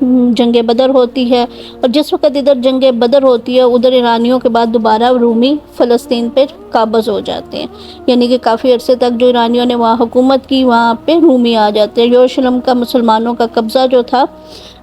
جنگ بدر ہوتی ہے، اور جس وقت ادھر جنگ بدر ہوتی ہے ادھر ایرانیوں کے بعد دوبارہ رومی فلسطین پہ قابض ہو جاتے ہیں، یعنی کہ کافی عرصے تک جو ایرانیوں نے وہاں حکومت کی وہاں پہ رومی آ جاتے ہیں۔ یروشلم کا مسلمانوں کا قبضہ جو تھا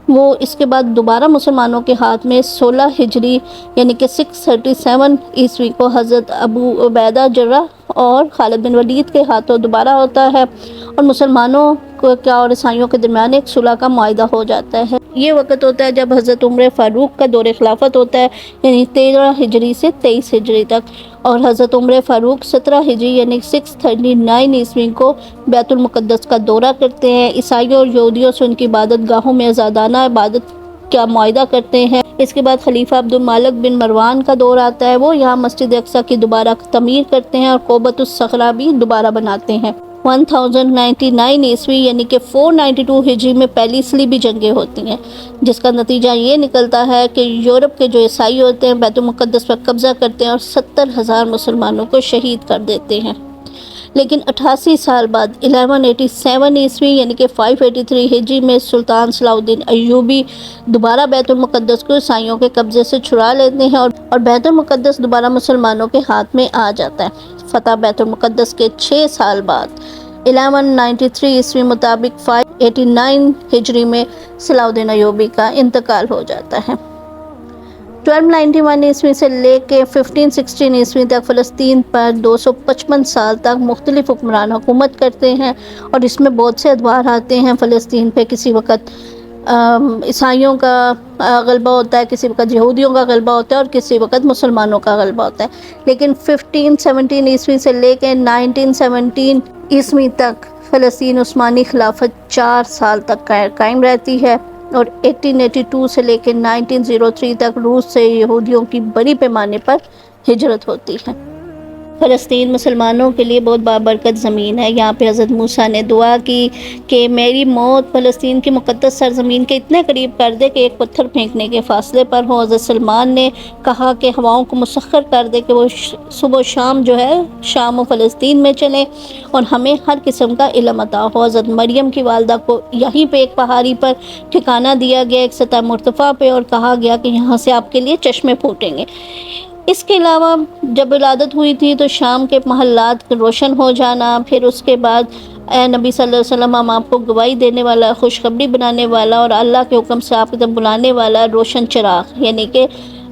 وہ اس کے بعد دوبارہ مسلمانوں کے ہاتھ میں 16 ہجری یعنی کہ 637 عیسوی کو حضرت ابو عبیدہ جرح اور خالد بن ولید کے ہاتھوں دوبارہ ہوتا ہے، اور مسلمانوں کا اور عیسائیوں کے درمیان ایک صلح کا معاہدہ ہو جاتا ہے۔ یہ وقت ہوتا ہے جب حضرت عمر فاروق کا دور خلافت ہوتا ہے، یعنی 13 ہجری سے 23 ہجری تک، اور حضرت عمر فاروق 17 ہجری یعنی 639 عیسوی کو بیت المقدس کا دورہ کرتے ہیں، عیسائیوں اور یہودیوں سے ان کی عبادت گاہوں میں آزادانہ عبادت کا معاہدہ کرتے ہیں۔ اس کے بعد خلیفہ عبد المالک بن مروان کا دور آتا ہے، وہ یہاں مسجد اقصیٰ کی دوبارہ تعمیر کرتے ہیں اور قبۃ الصخرہ بھی دوبارہ بناتے ہیں۔ 1099 عیسوی یعنی کہ 492 ہجری میں پہلی صلیبی جنگیں ہوتی ہیں، جس کا نتیجہ یہ نکلتا ہے کہ یورپ کے جو عیسائی ہوتے ہیں بیت المقدس پر قبضہ کرتے ہیں اور 70,000 مسلمانوں کو شہید کر دیتے ہیں۔ لیکن 88 سال بعد 1187 عیسوی یعنی کہ 583 ہجری میں سلطان صلاح الدین ایوبی دوبارہ بیت المقدس کو عیسائیوں کے قبضے سے چھڑا لیتے ہیں اور بیت المقدس دوبارہ مسلمانوں کے ہاتھ میں آ جاتا ہے۔ فتح بیت المقدس کے 6 سال بعد 1193 عیسوی مطابق 589 ہجری میں صلاح الدین ایوبی کا انتقال ہو جاتا ہے۔ 1291 عیسوی سے لے کے 1516 عیسوی تک فلسطین پر 255 سال تک مختلف حکمران حکومت کرتے ہیں، اور اس میں بہت سے ادوار آتے ہیں فلسطین پہ۔ کسی وقت عیسائیوں کا غلبہ ہوتا ہے، کسی وقت یہودیوں کا غلبہ ہوتا ہے، اور کسی وقت مسلمانوں کا غلبہ ہوتا ہے۔ لیکن 1517 عیسوی سے لے کے 1917 عیسوی تک فلسطین عثمانی خلافت 4 سال تک قائم رہتی ہے، اور 1882 سے لے کے 1903 تک روس سے یہودیوں کی بڑی پیمانے پر ہجرت ہوتی ہے۔ فلسطین مسلمانوں کے لیے بہت بابرکت زمین ہے۔ یہاں پہ حضرت موسیٰ نے دعا کی کہ میری موت فلسطین کی مقدس سرزمین کے اتنے قریب کر دے کہ ایک پتھر پھینکنے کے فاصلے پر ہو۔ حضرت سلمان نے کہا کہ ہواؤں کو مسخر کر دے کہ وہ صبح و شام جو ہے شام و فلسطین میں چلیں اور ہمیں ہر قسم کا علم عطا ہو۔ حضرت مریم کی والدہ کو یہیں پہ ایک پہاڑی پر ٹھکانہ دیا گیا، ایک سطح مرتفع پہ، اور کہا گیا کہ یہاں سے آپ کے لیے چشمے پھوٹیں گے۔ اس کے علاوہ جب ولادت ہوئی تھی تو شام کے محلات روشن ہو جانا، پھر اس کے بعد اے نبی صلی اللہ علیہ وسلم ہم آپ کو گواہی دینے والا، خوشخبری بنانے والا اور اللہ کے حکم سے آپ کی طرف بلانے والا روشن چراغ، یعنی کہ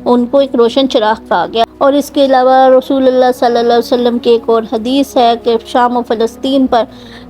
ان کو ایک روشن چراغ کہا گیا۔ اور اس کے علاوہ رسول اللہ صلی اللہ علیہ وسلم کی ایک اور حدیث ہے کہ شام و فلسطین پر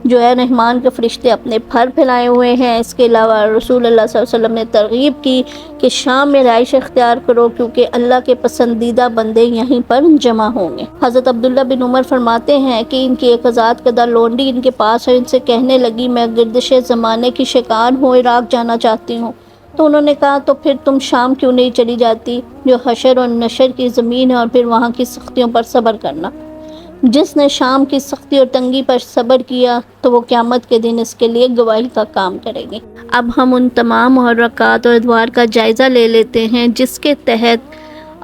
جو ہے رحمان کے فرشتے اپنے پر پھیلائے ہوئے ہیں۔ اس کے علاوہ رسول اللہ صلی اللہ علیہ وسلم نے ترغیب کی کہ شام میں رہائش اختیار کرو کیونکہ اللہ کے پسندیدہ بندے یہیں پر جمع ہوں گے۔ حضرت عبداللہ بن عمر فرماتے ہیں کہ ان کی ایک آزاد کردہ لونڈی ان کے پاس ہے، ان سے کہنے لگی میں گردش زمانے کی شکار ہوں، عراق جانا چاہتی ہوں۔ تو انہوں نے کہا تو پھر تم شام کیوں نہیں چلی جاتی جو حشر اور نشر کی زمین ہے، اور پھر وہاں کی سختیوں پر صبر کرنا۔ جس نے شام کی سختی اور تنگی پر صبر کیا تو وہ قیامت کے دن اس کے لیے گواہی کا کام کریں گے۔ اب ہم ان تمام محرکات اور ادوار کا جائزہ لے لیتے ہیں جس کے تحت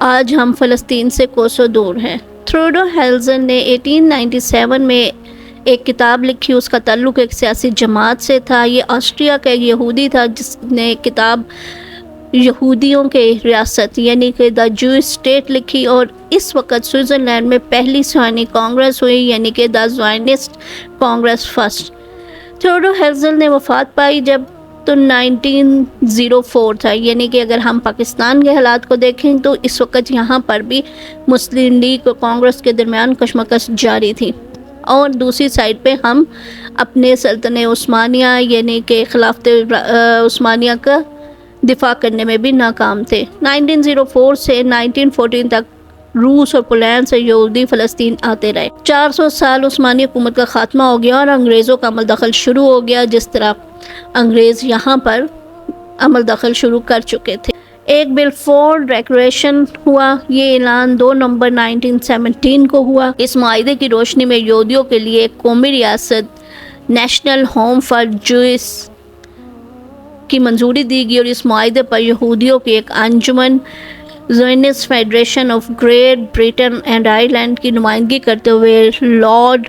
آج ہم فلسطین سے کوسوں دور ہیں۔ تھیوڈور ہیرزل نے 1897 میں ایک کتاب لکھی، اس کا تعلق ایک سیاسی جماعت سے تھا۔ یہ آسٹریا کا ایک یہودی تھا جس نے کتاب یہودیوں کے ریاست یعنی کہ دا جوئش اسٹیٹ لکھی، اور اس وقت سوئٹزرلینڈ میں پہلی صہیونی کانگریس ہوئی یعنی کہ دا زائونسٹ کانگریس فرسٹ۔ تھیوڈور ہیرزل نے وفات پائی جب تو 1904 تھا، یعنی کہ اگر ہم پاکستان کے حالات کو دیکھیں تو اس وقت یہاں پر بھی مسلم لیگ اور کانگریس کے درمیان کشمکش جاری تھی، اور دوسری سائڈ پہ ہم اپنے سلطنت عثمانیہ یعنی کہ خلافت عثمانیہ کا دفاع کرنے میں بھی ناکام تھے۔ 1904 سے 1914 تک روس اور پولینڈ سے یہودی فلسطین آتے رہے۔ 400 سال عثمانی حکومت کا خاتمہ ہو گیا اور انگریزوں کا عمل دخل شروع ہو گیا، جس طرح انگریز یہاں پر عمل دخل شروع کر چکے تھے۔ ایک بلفور ڈیکلریشن ہوا، یہ اعلان 2 نومبر 1917 کو ہوا۔ اس معاہدے کی روشنی میں یہودیوں کے لیے ایک قومی ریاست نیشنل ہوم فار جوئس کی منظوری دی گئی، اور اس معاہدے پر یہودیوں کی ایک انجمن Zionist Federation of Great Britain and Ireland کی نمائندگی کرتے ہوئے لارڈ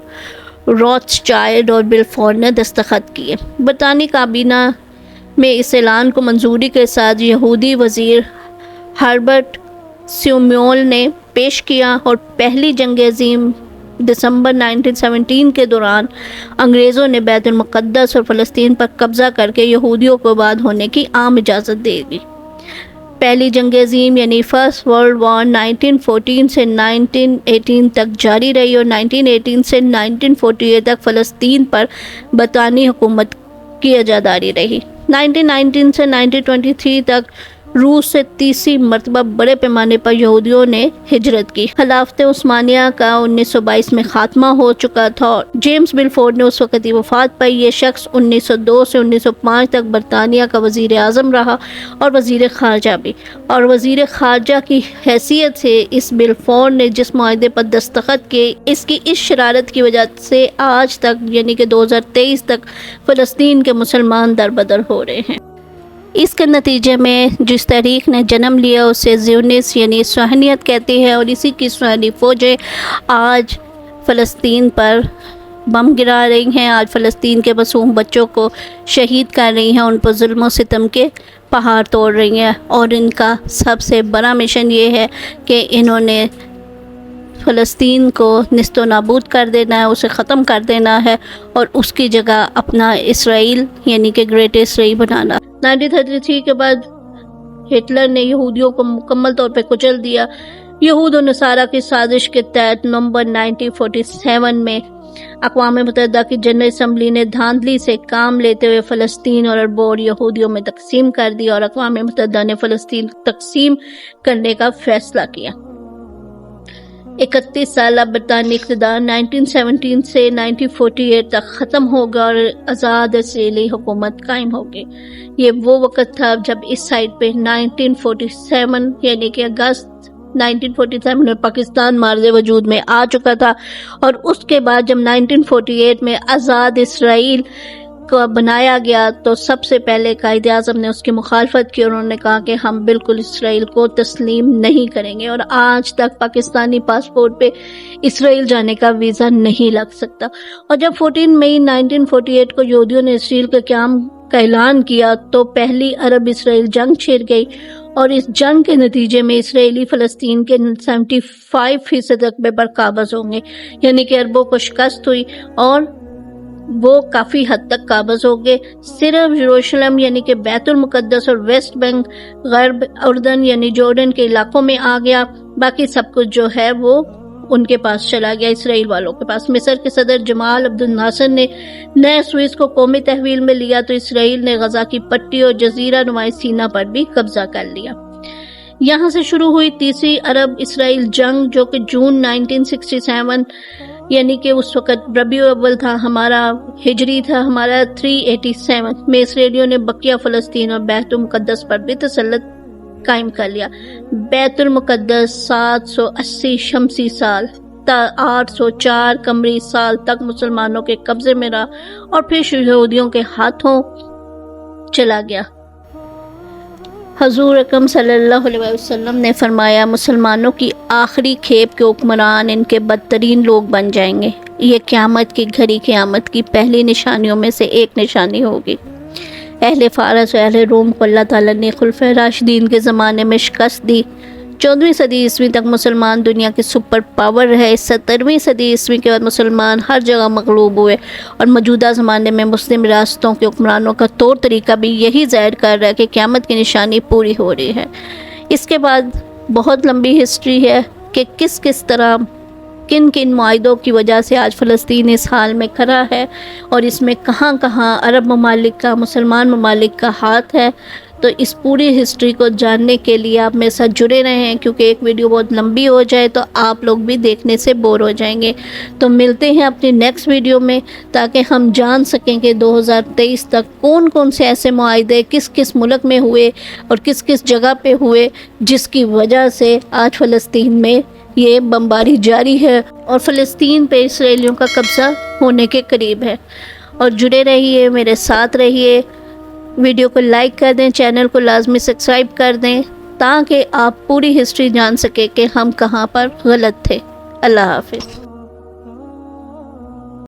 روتھسچائلڈ اور بلفور نے دستخط کیے۔ برطانوی کابینہ میں اس اعلان کو منظوری کے ساتھ یہودی وزیر ہربرٹ سیمیول نے پیش کیا اور پہلی جنگ عظیم دسمبر 1917 کے دوران انگریزوں نے بیت المقدس اور فلسطین پر قبضہ کر کے یہودیوں کو آباد ہونے کی عام اجازت دے دی۔ پہلی جنگ عظیم یعنی فرسٹ ورلڈ وار 1914 سے 1918 تک جاری رہی اور 1918 سے 1948 تک فلسطین پر برطانوی حکومت کی اجاداری رہی۔ 1919 سے 1923 تک روس سے تیسری مرتبہ بڑے پیمانے پر یہودیوں نے ہجرت کی۔ خلافت عثمانیہ کا 1922 میں خاتمہ ہو چکا تھا اور جیمز بلفورڈ نے اس وقت کی وفات پائی۔ یہ شخص 1902 سے 1905 تک برطانیہ کا وزیر اعظم رہا اور وزیر خارجہ بھی، اور وزیر خارجہ کی حیثیت سے اس بلفورڈ نے جس معاہدے پر دستخط کیے، اس کی اس شرارت کی وجہ سے آج تک یعنی کہ 2023 تک فلسطین کے مسلمان دربدر ہو رہے ہیں۔ اس کے نتیجے میں جس تحریک نے جنم لیا اسے زیونس یعنی صہیونیت کہتے ہیں، اور اسی کی صہیونی فوجیں آج فلسطین پر بم گرا رہی ہیں، آج فلسطین کے معصوم بچوں کو شہید کر رہی ہیں، ان پر ظلم و ستم کے پہاڑ توڑ رہی ہیں، اور ان کا سب سے بڑا مشن یہ ہے کہ انہوں نے فلسطین کو نیست و نابود کر دینا ہے، اسے ختم کر دینا ہے اور اس کی جگہ اپنا اسرائیل یعنی کہ گریٹ اسرائیل بنانا۔ 1933 کے بعد ہٹلر نے یہودیوں کو مکمل طور پہ کچل دیا۔ یہود و نصارہ کی سازش کے تحت نومبر 1947 میں اقوام متحدہ کی جنرل اسمبلی نے دھاندلی سے کام لیتے ہوئے فلسطین اور عربوں اور یہودیوں میں تقسیم کر دیا، اور اقوام متحدہ نے فلسطین تقسیم کرنے کا فیصلہ کیا۔ 31 سالہ برطانوی اقتدار 1917 سے 1948 تک ختم ہوگا اور آزاد اسرائیلی حکومت قائم ہوگی۔ یہ وہ وقت تھا جب اس سائٹ پہ 1947 یعنی کہ اگست 1947 میں پاکستان مارز وجود میں آ چکا تھا، اور اس کے بعد جب 1948 میں آزاد اسرائیل کو بنایا گیا تو سب سے پہلے قائد اعظم نے اس کی مخالفت کی، اور انہوں نے کہا کہ ہم بالکل اسرائیل کو تسلیم نہیں کریں گے، اور آج تک پاکستانی پاسپورٹ پہ اسرائیل جانے کا ویزا نہیں لگ سکتا۔ اور جب 14 مئی 1948 کو یہودیوں نے اسرائیل کے قیام کا اعلان کیا تو پہلی عرب اسرائیل جنگ چھڑ گئی، اور اس جنگ کے نتیجے میں اسرائیلی فلسطین کے 75% رقبے پر قابض ہوں گے، یعنی کہ عربوں کو شکست ہوئی اور وہ کافی حد تک قابض ہو گئے۔ صرف یروشلم یعنی کہ بیت المقدس اور ویسٹ بینک غرب اردن یعنی جارڈن کے علاقوں میں آ گیا، باقی سب کچھ جو ہے وہ ان کے پاس چلا گیا، اسرائیل والوں کے پاس۔ مصر کے صدر جمال عبد الناصر نے نئے سوئس کو قومی تحویل میں لیا تو اسرائیل نے غزہ کی پٹی اور جزیرہ نمائی سینا پر بھی قبضہ کر لیا۔ یہاں سے شروع ہوئی تیسری عرب اسرائیل جنگ، جو کہ جون 1967 یعنی کہ اس وقت ربیع الاول تھا ہمارا، ہجری تھا ہمارا 387 میں اسرائیلیوں نے بقیہ فلسطین اور بیت المقدس پر بھی تسلط قائم کر لیا۔ بیت المقدس 780 شمسی سال تا 804 قمری سال تک مسلمانوں کے قبضے میں رہا اور پھر یہودیوں کے ہاتھوں چلا گیا۔ حضور اکرم صلی اللہ علیہ وسلم نے فرمایا، مسلمانوں کی آخری کھیپ کے حکمران ان کے بدترین لوگ بن جائیں گے۔ یہ قیامت کی گھڑی، قیامت کی پہلی نشانیوں میں سے ایک نشانی ہوگی۔ اہل فارس و اہل روم کو اللہ تعالیٰ نے خلفائے راشدین کے زمانے میں شکست دی۔ 14ویں صدی عیسوی تک مسلمان دنیا کے سپر پاور رہے۔ 17ویں صدی عیسوی کے بعد مسلمان ہر جگہ مغلوب ہوئے، اور موجودہ زمانے میں مسلم ریاستوں کے حکمرانوں کا طور طریقہ بھی یہی ظاہر کر رہا ہے کہ قیامت کی نشانی پوری ہو رہی ہے۔ اس کے بعد بہت لمبی ہسٹری ہے کہ کس طرح کن معاہدوں کی وجہ سے آج فلسطین اس حال میں کھڑا ہے، اور اس میں کہاں کہاں عرب ممالک کا، مسلمان ممالک کا ہاتھ ہے۔ تو اس پوری ہسٹری کو جاننے کے لیے آپ میرے ساتھ جڑے رہے ہیں، کیونکہ ایک ویڈیو بہت لمبی ہو جائے تو آپ لوگ بھی دیکھنے سے بور ہو جائیں گے۔ تو ملتے ہیں اپنی نیکسٹ ویڈیو میں، تاکہ ہم جان سکیں کہ 2023 تک کون سے ایسے معاہدے کس ملک میں ہوئے اور کس جگہ پہ ہوئے، جس کی وجہ سے آج فلسطین میں یہ بمباری جاری ہے اور فلسطین پہ اسرائیلیوں کا قبضہ ہونے کے قریب ہے۔ اور جڑے رہیے، میرے ساتھ رہیے، ویڈیو کو لائک کر دیں، چینل کو لازمی سبسکرائب کر دیں، تاکہ آپ پوری ہسٹری جان سکیں کہ ہم کہاں پر غلط تھے۔ اللہ حافظ۔